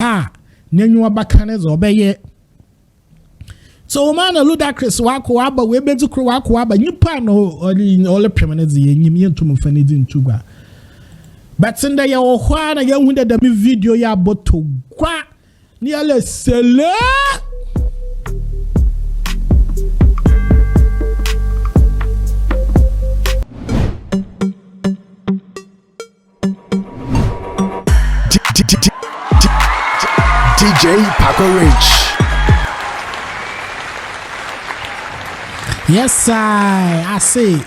ha nenwa bakane zo obeye so man Ludacris wako aba we bedu kro wako aba nipa no ole permanent ye nyim ye ntum fani di ntugwa but in the ohwa na ye hu da mi video ya boto kwa ni ale sele DJ Paco Rich. Yes, I say.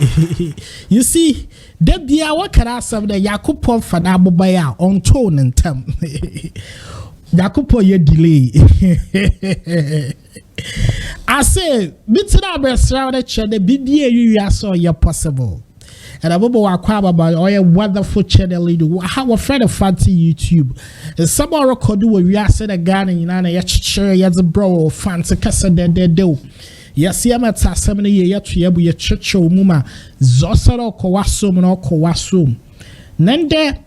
You see, that dia what can I say that Yakupo Fadabobaya on tone and tem. Yakupo ye delay. I say, Bitina best round the chair, the BDA you saw your possible. And I will acquire about all your wonderful channel. How a friend of fancy YouTube. And some are record where we are said a gun and you know, yet a bro, fancy cassa de do. Yes, I'm at 70 years to your church or muma, Zosaro Kowasum and all Kowasum. Nende,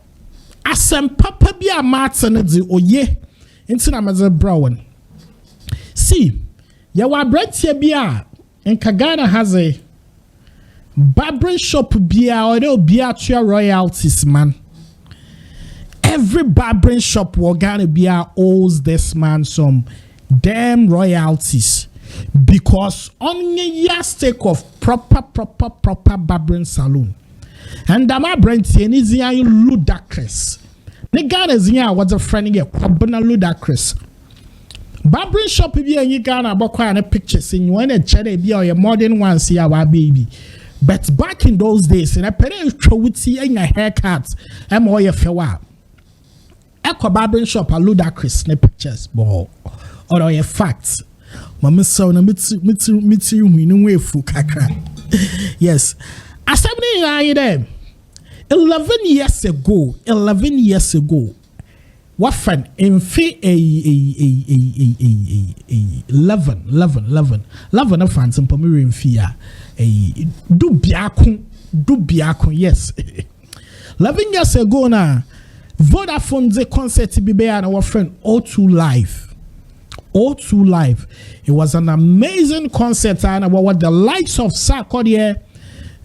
Asam Papa be a Martin or ye, into Amazon Brown. See, Yawa Brent here be and Kagana has a barbering shop beer or they'll be at your royalties, man. Every barbering shop will gonna be owes this man some damn royalties because on your stake of proper barbering salon. And my brand is here Ludacris. The guy is here was a friend here, Ludacris. Barbering shop be you gonna book a pictures in you want a cherry be or more than once here, our baby. But back in those days, in a period would see a haircut, I'm all your fewa. Echo barbering shop a Ludacris ne pictures, ball or your facts. Mamma saw no mitsu way fu kakra. Yes, as somebody I them 11 years ago, what friend in fee 11 of fans and Pomeranian in fear. Do biakun, yes. 11 years ago now, Vodafone's a concert to be there and our friend O2 Live. It was an amazing concert and about the likes of sarkodie,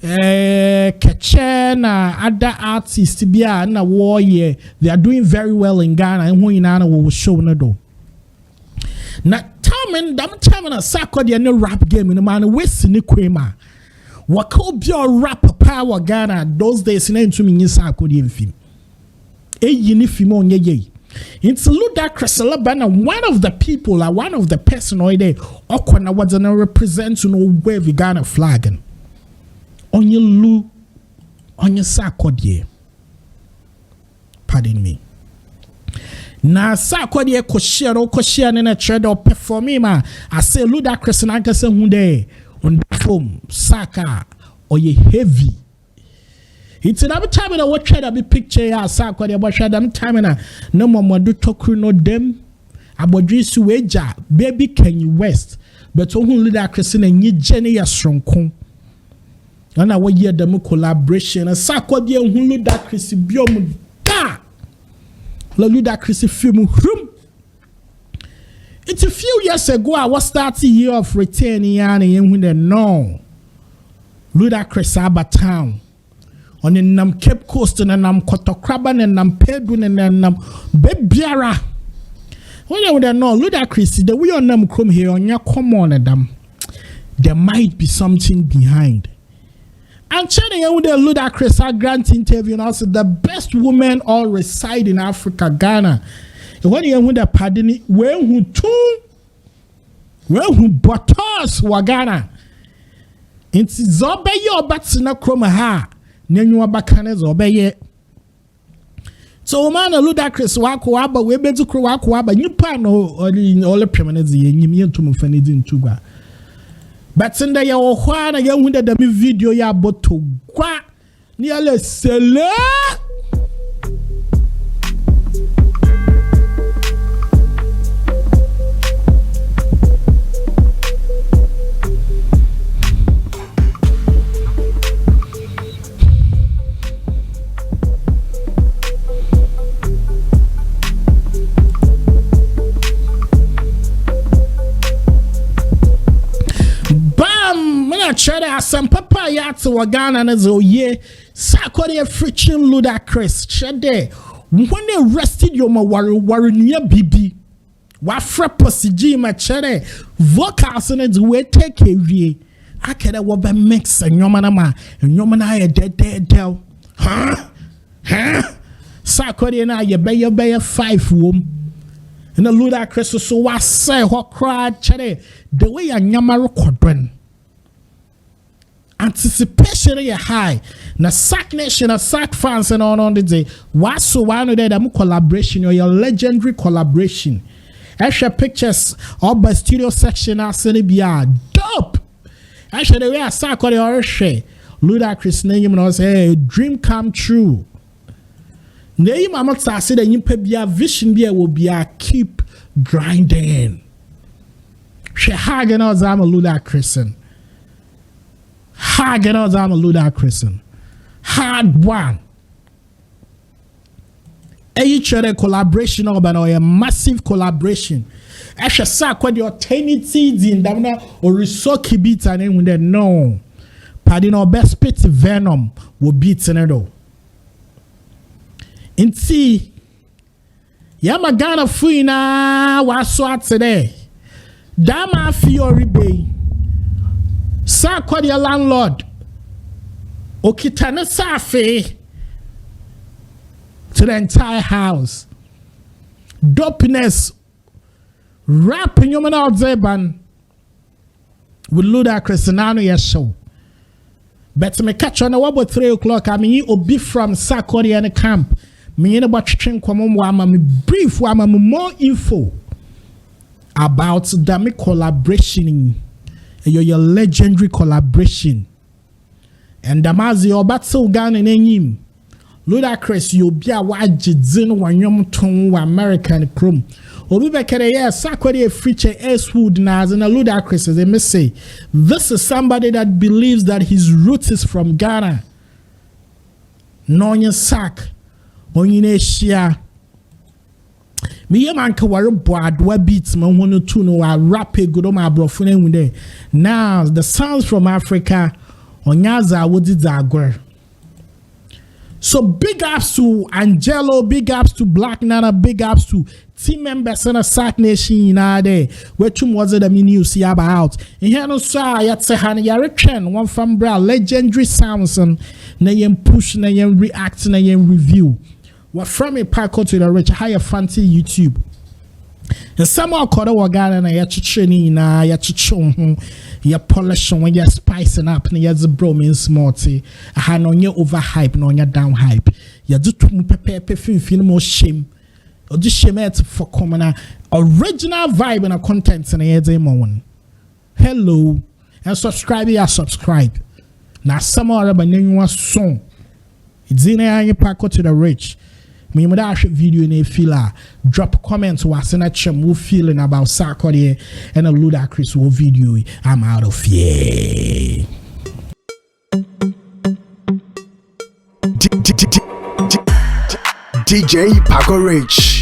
Kechen, other artists to be in a war year. They are doing very well in Ghana and when Ghana will show no do. Now, time a sarkodie no rap game in the man West in the Kwema. What could be a rapper power Ghana those days in into me sarkodie in film. Yinifimo ye. It's Ludacris one of the people, one of the person there, Okwana was gonna represent to know where we Ghana flagging. On your sarkodie. Pardon me. Na sarkodie koshia in a trade or perform ma. I say Ludacris and Anka Hunde on the foam, saka or ye heavy. It's another time in a watch a big picture ya sarkodie about them time in a no more do talk no them about Sueja, baby Kanye West, but only Ludacris and ye Jenny ya strong. And I will hear them collaboration and sarkodie who Ludacris biom da Ludacris film room. It's a few years ago I was starting year of returning and when they know Ludacris Town on the Nam Cape Coast and Nam Kotokraban and Nam Pedun and Nam Bebiara. When you would know Ludacris, the way on them come here on your common them, there might be something behind. And China with the Ludacris a grant interview and also the best women all reside in Africa, Ghana. When you with the pardon, where who bottles were Ghana. It's Zobe your bats in a chroma ha. Nenua bakanes obeye. So man Ludacris wako aba we bedu kro wako aba nipa no all permanent ye nyim ntum fani di ntugwa. But in the ya ohwa na ya hu da mi video ya boto kwa ni ale sele. some papa yat to Ghana and so ye sarkodie friction Ludacris chede when they arrested your waru near bibi wa frapos jima chere vocals in it we take a akeda wo be mix and nyomana ye dead sarkodie na ye be 5 wom and the Ludacris so was say what cried chere the way a nyama recording anticipation is high. Na Sack Nation, na Sack fans and on the day. What's so one of them collaboration or your legendary collaboration? Extra pictures of the studio section as in the dope. Actually, the way I saw the orange Ludacris name and I say dream come true. Name I'm not saying that you be a vision be will be a keep grinding. She hagen us I'm a Ludacris. Hard out I'm a Ludacris. Hard one. Each other collaboration or a massive collaboration. I shall say what your tiny seeds in Damna or Risoki beats and then when they know. Pardon our best pit venom will beat in it all. In see Yamagana Fuina was so today. Dama Fiori Bay. Sarkodie landlord okitane safe to the entire house dopeness rapping your man out zeban with Ludacris nano yes show but me catch on about 3 o'clock I mean obi from Sarkodie and camp me in about train kwamo wa me brief wa more info about the collaboration your legendary collaboration and Damazi or battle gun in him Ludacris you be a wajidin wanyom ton American chrome obi bekere yes Sarkodie feature Eastwood nas and Ludacris as they may say this is somebody that believes that his roots is from Ghana no sack on Asia. Me man ka ware boadwa beats man hono tu no wa rap good ma brofo na hu there. Now the sounds from Africa onyaza wodi zagwer. So big ups to Angelo, big ups to Black Nana, big ups to team members in a Sack Nation there. Where two was the news see about. In here no sa ya tse han ya return one from bra legendary sounds and na yem push na yem react na yem review. What from a parkour to the rich higher fancy YouTube. And somehow called a garden and ya chichini na ya chichon ya polish when you're spicing up and ya bro means smarty. I had on your overhype no your down hype. Ya do to pepe feel more shame. Or just shame for common original vibe and a content and a day one. Hello and subscribe ya subscribe. Now somehow by name was song. It's in a parkour to the rich. Me dash video in a filler. Drop comments what's in a chum feeling about Sarkodie and a Ludacris video. I'm out of here. DJ Paco Rich.